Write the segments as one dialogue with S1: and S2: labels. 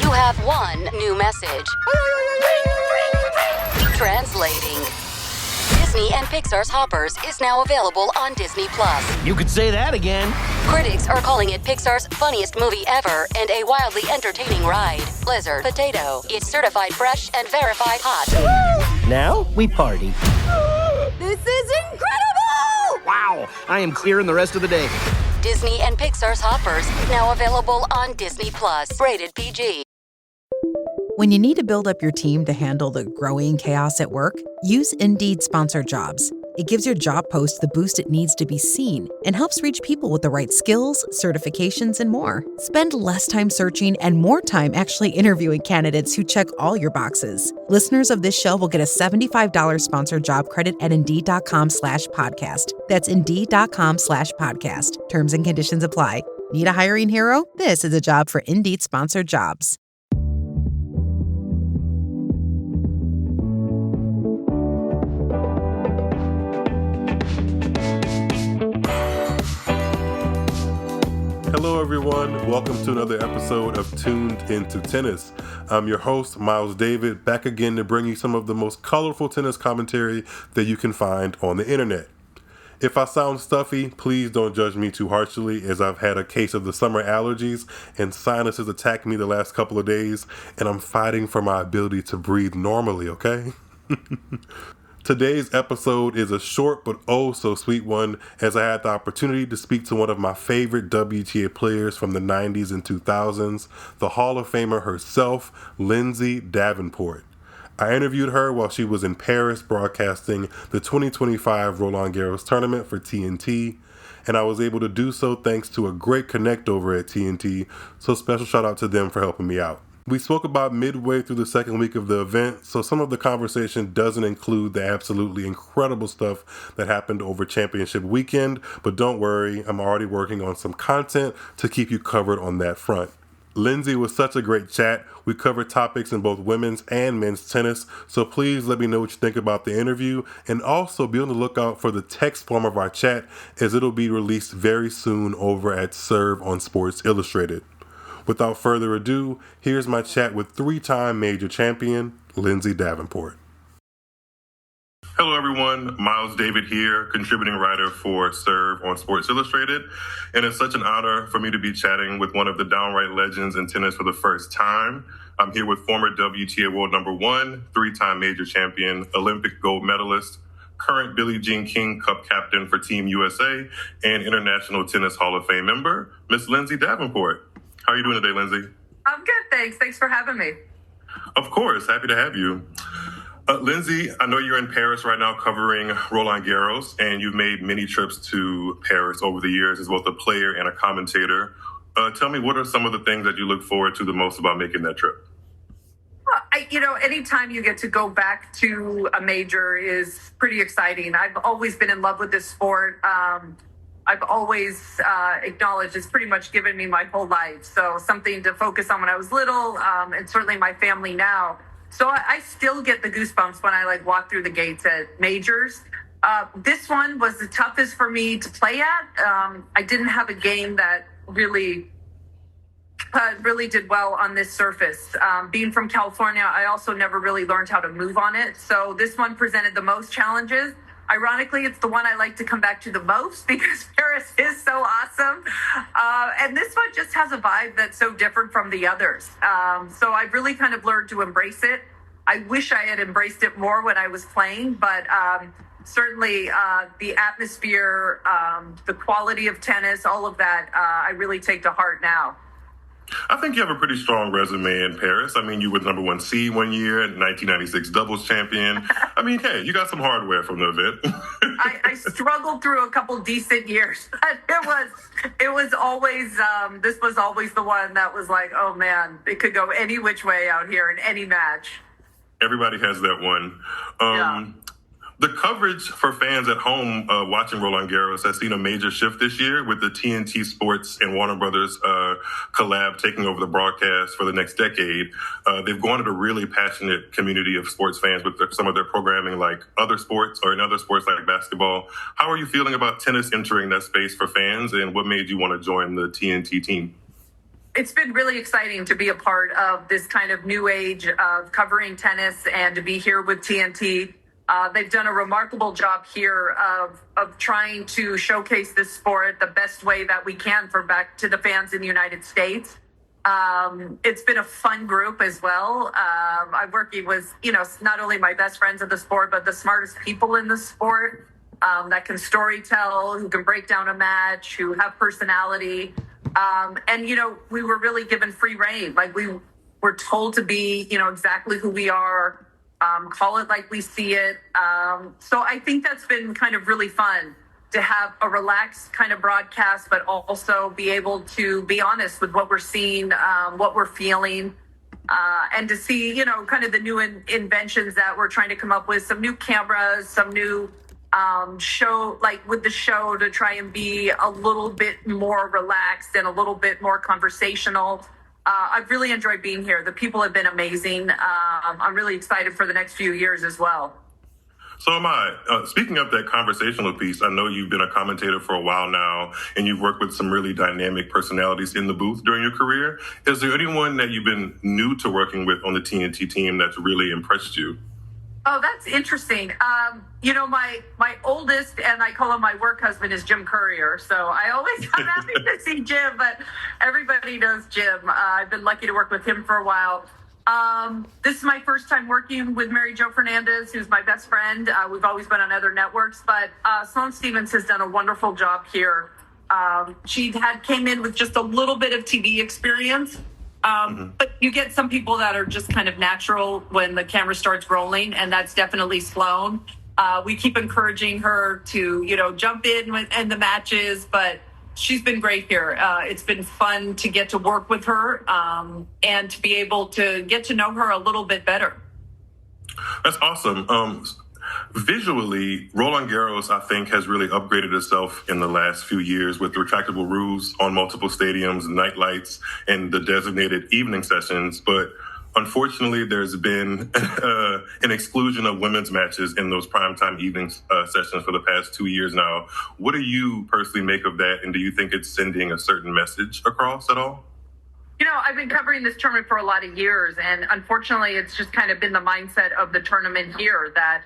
S1: You have one new message. Translating. Disney and Pixar's Hoppers is now available on Disney+.
S2: You could say that again.
S1: Critics are calling it Pixar's funniest movie ever and a wildly entertaining ride. Blizzard Potato. It's certified fresh and verified hot.
S2: Now we party.
S1: This is incredible!
S2: Wow, I am clearing the rest of the day.
S1: Disney and Pixar's Hoppers, now available on Disney+. Rated PG.
S3: When you need to build up your team to handle the growing chaos at work, use Indeed Sponsored Jobs. It gives your job post the boost it needs to be seen and helps reach people with the right skills, certifications, and more. Spend less time searching and more time actually interviewing candidates who check all your boxes. Listeners of this show will get a $75 sponsored job credit at Indeed.com/podcast. That's Indeed.com/podcast. Terms and conditions apply. Need a hiring hero? This is a job for Indeed Sponsored Jobs.
S4: Hello, everyone. Welcome to another episode of Tuned Into Tennis. I'm your host, Myles David, back again to bring you some of the most colorful tennis commentary that you can find on the internet. If I sound stuffy, please don't judge me too harshly, as I've had a case of the summer allergies and sinuses attacked me the last couple of days, and I'm fighting for my ability to breathe normally, okay? Today's episode is a short but oh so sweet one, as I had the opportunity to speak to one of my favorite WTA players from the 90s and 2000s, the Hall of Famer herself, Lindsay Davenport. I interviewed her while she was in Paris broadcasting the 2025 Roland Garros tournament for TNT, and I was able to do so thanks to a great connect over at TNT, so special shout out to them for helping me out. We spoke about midway through the second week of the event, so some of the conversation doesn't include the absolutely incredible stuff that happened over championship weekend, but don't worry, I'm already working on some content to keep you covered on that front. Lindsay was such a great chat. We covered topics in both women's and men's tennis, so please let me know what you think about the interview, and also be on the lookout for the text form of our chat, as it'll be released very soon over at Serve on Sports Illustrated. Without further ado, here's my chat with three-time major champion, Lindsay Davenport. Hello, everyone. Myles David here, contributing writer for Serve on Sports Illustrated. And it's such an honor for me to be chatting with one of the downright legends in tennis for the first time. I'm here with former WTA world number one, three-time major champion, Olympic gold medalist, current Billie Jean King Cup captain for Team USA, and International Tennis Hall of Fame member, Miss Lindsay Davenport. How are you doing today, Lindsay?
S5: I'm good, thanks. Thanks for having me.
S4: Of course. Happy to have you. Lindsay, I know you're in Paris right now covering Roland Garros, and you've made many trips to Paris over the years as both a player and a commentator. Tell me, what are some of the things that you look forward to the most about making that trip?
S5: Well, anytime you get to go back to a major is pretty exciting. I've always been in love with this sport. I've always acknowledged it's pretty much given me my whole life. So something to focus on when I was little, and certainly my family now. So I still get the goosebumps when I walk through the gates at majors. This one was the toughest for me to play at. I didn't have a game that really did well on this surface. Being from California, I also never really learned how to move on it. So this one presented the most challenges. Ironically, it's the one I like to come back to the most because Paris is so awesome. And this one just has a vibe that's so different from the others. So I've really kind of learned to embrace it. I wish I had embraced it more when I was playing, but certainly the atmosphere, the quality of tennis, all of that, I really take to heart now.
S4: I think you have a pretty strong resume in Paris. I mean, you were the number one seed one year, 1996 doubles champion. I mean, hey, you got some hardware from the event.
S5: I struggled through a couple decent years. It was always, this was always the one that was like, oh man, it could go any which way out here in any match.
S4: Everybody has that one.
S5: Yeah.
S4: The coverage for fans at home watching Roland Garros has seen a major shift this year with the TNT Sports and Warner Brothers collab taking over the broadcast for the next decade. They've garnered a really passionate community of sports fans with some of their programming like other sports or in other sports like basketball. How are you feeling about tennis entering that space for fans, and what made you want to join the TNT team?
S5: it's been really exciting to be a part of this kind of new age of covering tennis and to be here with TNT. They've done a remarkable job here of trying to showcase this sport the best way that we can for back to the fans in the United States. It's been a fun group as well. I'm working with, not only my best friends of the sport, but the smartest people in the sport that can storytell, who can break down a match, who have personality. And we were really given free reign. Like we were told to be, exactly who we are, call it like we see it. So I think that's been kind of really fun to have a relaxed kind of broadcast, but also be able to be honest with what we're seeing, what we're feeling, and to see, kind of the new inventions that we're trying to come up with, some new cameras, some new show, like with the show, to try and be a little bit more relaxed and a little bit more conversational. I've really enjoyed being here. The people have been amazing. I'm really excited for the next few years as well.
S4: So am I. Speaking of that conversational piece, I know you've been a commentator for a while now, and you've worked with some really dynamic personalities in the booth during your career. Is there anyone that you've been new to working with on the TNT team that's really impressed you?
S5: Oh, that's interesting. My oldest, and I call him my work husband, is Jim Courier. So I'm happy to see Jim, but everybody knows Jim. I've been lucky to work with him for a while. This is my first time working with Mary Jo Fernandez, who's my best friend. We've always been on other networks, but Sloane Stephens has done a wonderful job here. She came in with just a little bit of TV experience. But you get some people that are just kind of natural when the camera starts rolling, and that's definitely Sloane. We keep encouraging her to, jump in the matches, but she's been great here. It's been fun to get to work with her and to be able to get to know her a little bit better.
S4: That's awesome. Visually, Roland Garros, I think, has really upgraded itself in the last few years with retractable roofs on multiple stadiums, night lights, and the designated evening sessions. But unfortunately, there's been an exclusion of women's matches in those primetime evening sessions for the past 2 years now. What do you personally make of that? And do you think it's sending a certain message across at all?
S5: I've been covering this tournament for a lot of years, and unfortunately, it's just kind of been the mindset of the tournament here that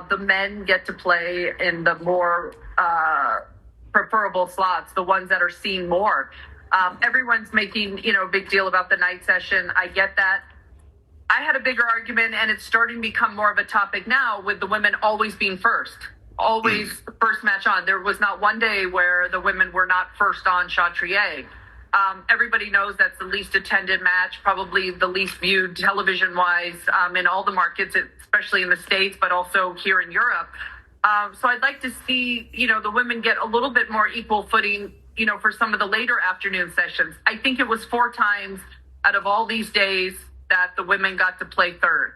S5: the men get to play in the more preferable slots, the ones that are seen more. Everyone's making, a big deal about the night session. I get that. I had a bigger argument, and it's starting to become more of a topic now with the women always being first, always first match on. There was not one day where the women were not first on Chatrier. Everybody knows that's the least attended match, probably the least viewed television-wise in all the markets, especially in the States, but also here in Europe. So I'd like to see, the women get a little bit more equal footing, for some of the later afternoon sessions. I think it was 4 times out of all these days that the women got to play third.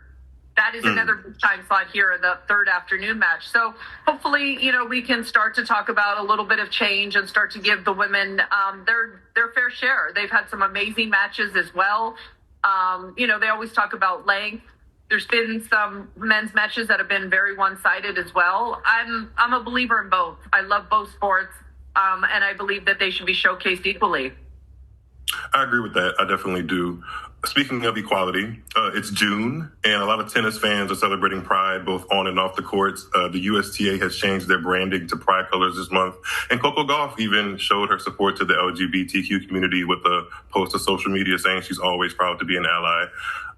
S5: That is another big time slot here in the third afternoon match. So hopefully, we can start to talk about a little bit of change and start to give the women their fair share. They've had some amazing matches as well. They always talk about length. There's been some men's matches that have been very one-sided as well. I'm a believer in both. I love both sports, and I believe that they should be showcased equally.
S4: I agree with that. I definitely do. Speaking of equality, it's June, and a lot of tennis fans are celebrating Pride, both on and off the courts. The USTA has changed their branding to Pride colors this month, and Coco Gauff even showed her support to the LGBTQ community with a post to social media saying she's always proud to be an ally.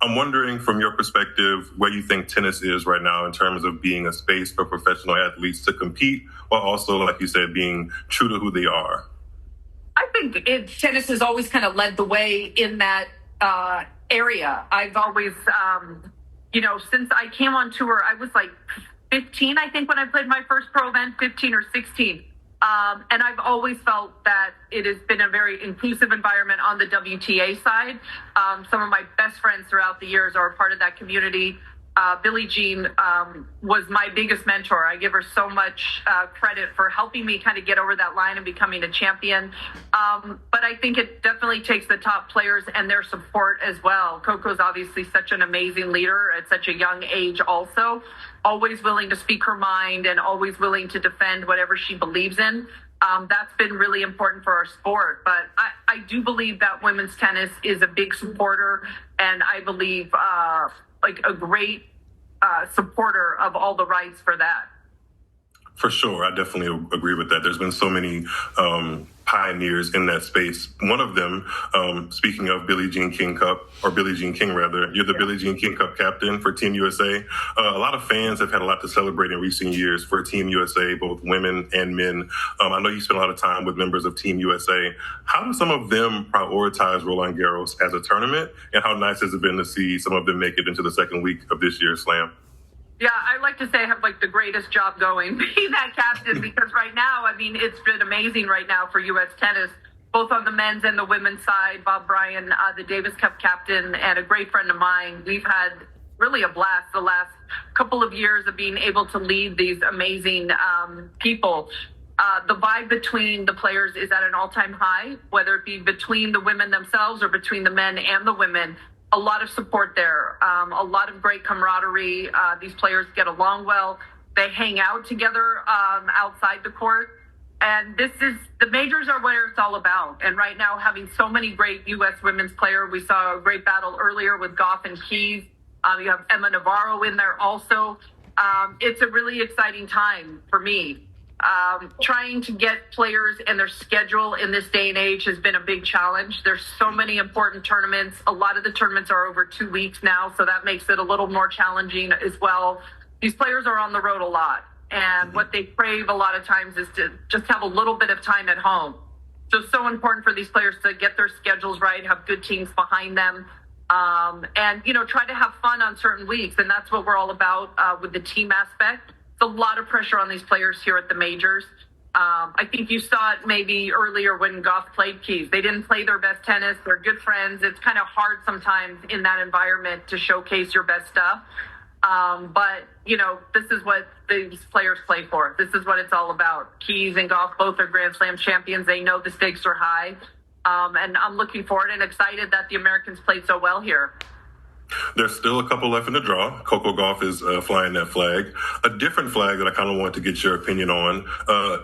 S4: I'm wondering, from your perspective, where you think tennis is right now in terms of being a space for professional athletes to compete, while also, like you said, being true to who they are.
S5: I think tennis has always kind of led the way in that area. I've always, since I came on tour, I was like 15, I think, when I played my first pro event, 15 or 16. And I've always felt that it has been a very inclusive environment on the WTA side. Some of my best friends throughout the years are a part of that community. Billie Jean was my biggest mentor. I give her so much credit for helping me kind of get over that line and becoming a champion. But I think it definitely takes the top players and their support as well. Coco's obviously such an amazing leader at such a young age also, always willing to speak her mind and always willing to defend whatever she believes in. That's been really important for our sport. But I do believe that women's tennis is a big supporter, and I believe like a great supporter of all the rights for that.
S4: For sure. I definitely agree with that. There's been so many pioneers in that space. One of them, speaking of Billie Jean King Cup, or Billie Jean King rather, you're the Billie Jean King Cup captain for Team USA. A lot of fans have had a lot to celebrate in recent years for Team USA, both women and men. I know you spent a lot of time with members of Team USA. How do some of them prioritize Roland Garros as a tournament? And how nice has it been to see some of them make it into the second week of this year's Slam?
S5: Yeah, I like to say I have like the greatest job going, being that captain, because right now, I mean, it's been amazing right now for U.S. tennis, both on the men's and the women's side. Bob Bryan, the Davis Cup captain, and a great friend of mine. We've had really a blast the last couple of years of being able to lead these amazing people. The vibe between the players is at an all-time high, whether it be between the women themselves or between the men and the women. A lot of support there, a lot of great camaraderie. These players get along well. They hang out together outside the court. And the majors are where it's all about. And right now, having so many great U.S. women's players, we saw a great battle earlier with Gauff and Keys. You have Emma Navarro in there also. It's a really exciting time for me. Trying to get players and their schedule in this day and age has been a big challenge. There's so many important tournaments. A lot of the tournaments are over 2 weeks now, so that makes it a little more challenging as well. These players are on the road a lot, and what they crave a lot of times is to just have a little bit of time at home. So it's so important for these players to get their schedules right, have good teams behind them, and, try to have fun on certain weeks. And that's what we're all about with the team aspect. It's a lot of pressure on these players here at the majors. I think you saw it maybe earlier when Gauff played Keys. They didn't play their best tennis. They're good friends. It's kind of hard sometimes in that environment to showcase your best stuff. But, this is what these players play for. This is what it's all about. Keys and Gauff both are Grand Slam champions. They know the stakes are high. And I'm looking forward and excited that the Americans played so well here.
S4: There's still a couple left in the draw. Coco Gauff is flying that flag. A different flag that I kind of want to get your opinion on,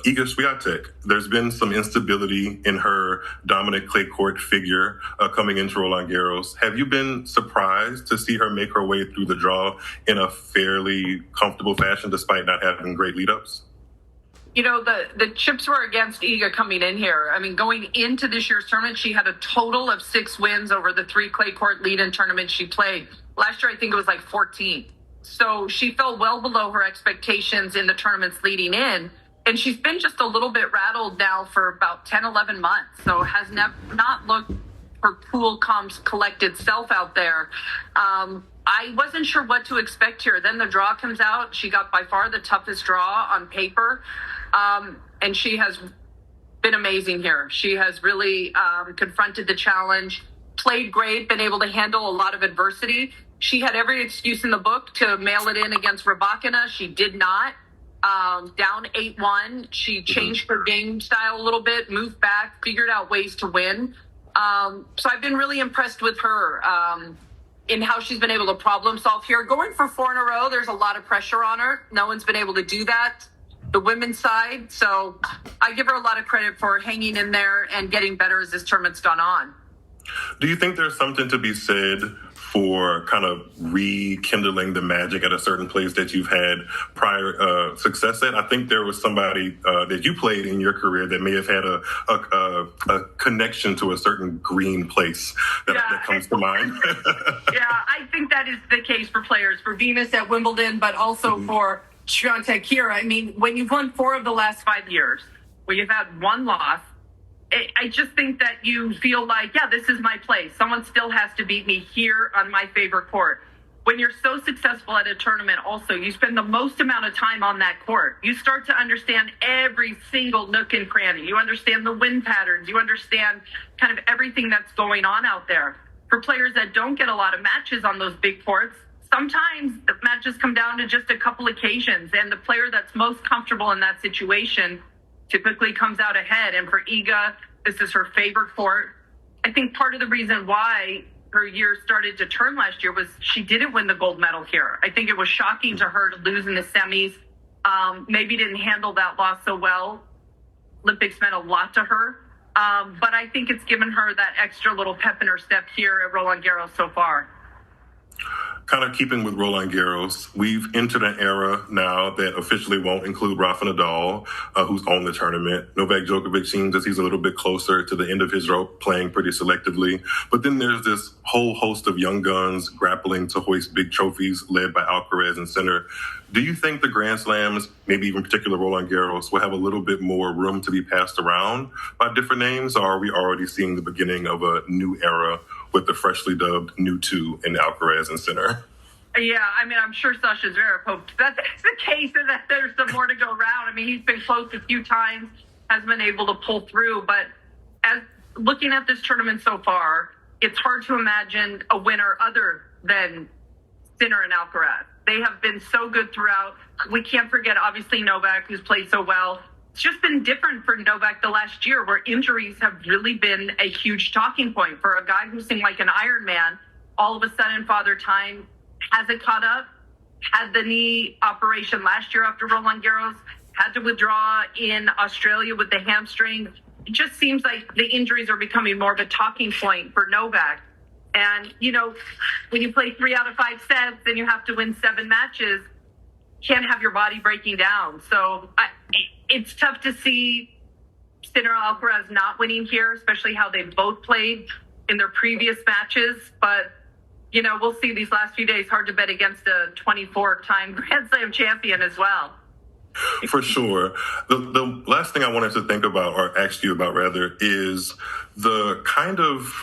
S4: Iga Swiatek. There's been some instability in her dominant clay court figure coming into Roland Garros. Have you been surprised to see her make her way through the draw in a fairly comfortable fashion despite not having great lead-ups?
S5: The chips were against Iga coming in here. I mean, going into this year's tournament, she had a total of 6 wins over the 3 clay court lead-in tournaments she played. Last year, I think it was like 14. So she fell well below her expectations in the tournaments leading in. And she's been just a little bit rattled now for about 10, 11 months. So has not looked her cool, calm, collected self out there. I wasn't sure what to expect here. Then the draw comes out. She got by far the toughest draw on paper. And she has been amazing here. She has really confronted the challenge, played great, been able to handle a lot of adversity. She had every excuse in the book to mail it in against Rybakina. She did not. Down 8-1. She changed her game style a little bit, moved back, figured out ways to win. So I've been really impressed with her in how she's been able to problem solve here. Going for 4 in a row, there's a lot of pressure on her. No one's been able to do that, the women's side. So I give her a lot of credit for hanging in there and getting better as this tournament's gone on.
S4: Do you think there's something to be said for kind of rekindling the magic at a certain place that you've had prior success at? I think there was somebody that you played in your career that may have had a connection to a certain green place that comes to mind.
S5: Yeah, I think that is the case for players, for Venus at Wimbledon, but also for Swiatek here. I mean, when you've won 4 of the last 5 years, where you've had 1 loss, I just think that you feel like, this is my place. Someone still has to beat me here on my favorite court. When you're so successful at a tournament also, you spend the most amount of time on that court. You start to understand every single nook and cranny. You understand the wind patterns. You understand kind of everything that's going on out there. For players that don't get a lot of matches on those big courts, sometimes the matches come down to just a couple occasions. And the player that's most comfortable in that situation typically comes out ahead. And for Iga, this is her favorite court. I think part of the reason why her year started to turn last year was she didn't win the gold medal here. I think it was shocking to her to lose in the semis. Maybe didn't handle that loss so well. Olympics meant a lot to her. But I think it's given her that extra little pep in her step here at Roland Garros so far.
S4: Kind of keeping with Roland Garros, we've entered an era now that officially won't include Rafa Nadal, who's on the tournament. Novak Djokovic seems as he's a little bit closer to the end of his rope, playing pretty selectively. But then there's this whole host of young guns grappling to hoist big trophies led by Alcaraz and Sinner. Do you think the Grand Slams, maybe even particular Roland Garros, will have a little bit more room to be passed around by different names, or are we already seeing the beginning of a new era with the freshly dubbed new two in Alcaraz and Sinner?
S5: Yeah, I mean, I'm sure Sasha Zverev hoped that's the case and that there's some more to go around. I mean, he's been close a few times, has been able to pull through. But as looking at this tournament so far, it's hard to imagine a winner other than Sinner and Alcaraz. They have been so good throughout. We can't forget, obviously, Novak, who's played so well. It's just been different for Novak the last year, where injuries have really been a huge talking point. For a guy who seemed like an Iron Man, all of a sudden, Father Time hasn't caught up, had the knee operation last year after Roland Garros, had to withdraw in Australia with the hamstring. It just seems like the injuries are becoming more of a talking point for Novak. And, you know, when you play 3 out of 5 sets and you have to win 7 matches, you can't have your body breaking down. So it's tough to see Sinner Alcaraz not winning here, especially how they both played in their previous matches. But, you know, we'll see these last few days. Hard to bet against a 24-time Grand Slam champion as well.
S4: For sure. The last thing I wanted to think about, or ask you about rather, is the kind of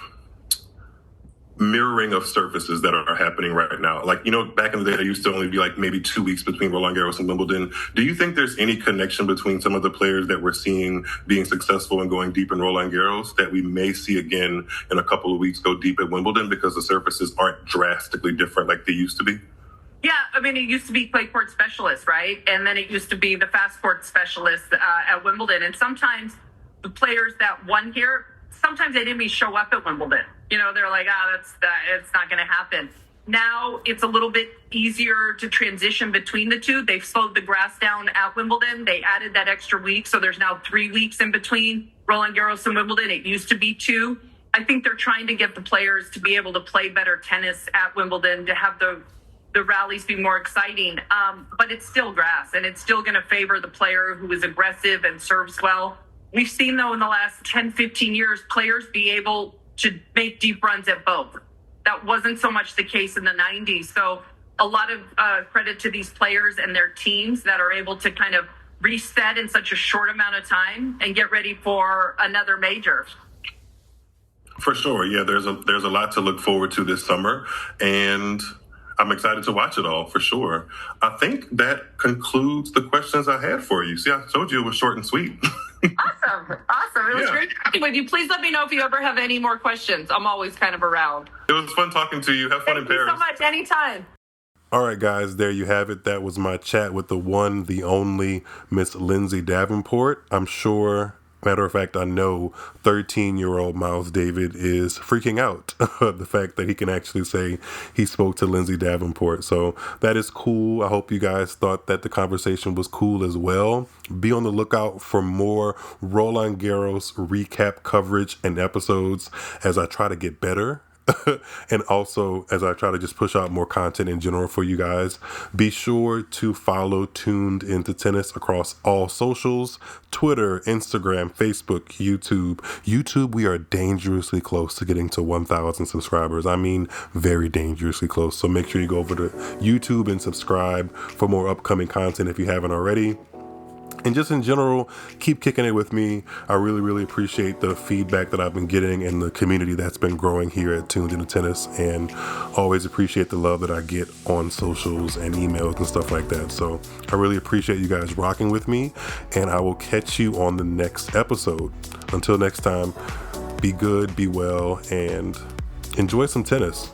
S4: mirroring of surfaces that are happening right now. Like, you know, back in the day, there used to only be like maybe 2 weeks between Roland Garros and Wimbledon. Do you think there's any connection between some of the players that we're seeing being successful and going deep in Roland Garros that we may see again in a couple of weeks go deep at Wimbledon because the surfaces aren't drastically different like they used to be?
S5: Yeah, I mean, it used to be clay court specialist, right? And then it used to be the fast court specialist at Wimbledon. And sometimes the players that won here, sometimes they didn't even show up at Wimbledon. You know, they're like, it's not going to happen. Now it's a little bit easier to transition between the two. They've slowed the grass down at Wimbledon. They added that extra week, so there's now 3 weeks in between Roland Garros and Wimbledon. It used to be 2. I think they're trying to get the players to be able to play better tennis at Wimbledon, to have the rallies be more exciting. But it's still grass, and it's still going to favor the player who is aggressive and serves well. We've seen, though, in the last 10, 15 years, players be able to make deep runs at both. That wasn't so much the case in the 90s. So a lot of credit to these players and their teams that are able to kind of reset in such a short amount of time and get ready for another major.
S4: For sure. Yeah, there's a lot to look forward to this summer, and I'm excited to watch it all, for sure. I think that concludes the questions I had for you. See, I told you it was short and sweet.
S5: Awesome. It was great talking with you. Please let me know if you ever have any more questions. I'm always kind of around.
S4: It was fun talking to you. Have fun in Paris.
S5: Thank you so much. Anytime.
S4: All right, guys, there you have it. That was my chat with the one, the only Miss Lindsay Davenport. I'm sure, matter of fact, I know 13-year-old Myles David is freaking out the fact that he can actually say he spoke to Lindsay Davenport. So that is cool. I hope you guys thought that the conversation was cool as well. Be on the lookout for more Roland Garros recap coverage and episodes as I try to get better. And also, as I try to just push out more content in general for you guys, be sure to follow Tuned Into Tennis across all socials: Twitter, Instagram, Facebook, YouTube. YouTube, we are dangerously close to getting to 1,000 subscribers. I mean, very dangerously close. So make sure you go over to YouTube and subscribe for more upcoming content if you haven't already. And just in general, keep kicking it with me. I really, really appreciate the feedback that I've been getting and the community that's been growing here at Tuned Into Tennis, and always appreciate the love that I get on socials and emails and stuff like that. So I really appreciate you guys rocking with me, and I will catch you on the next episode. Until next time, be good, be well, and enjoy some tennis.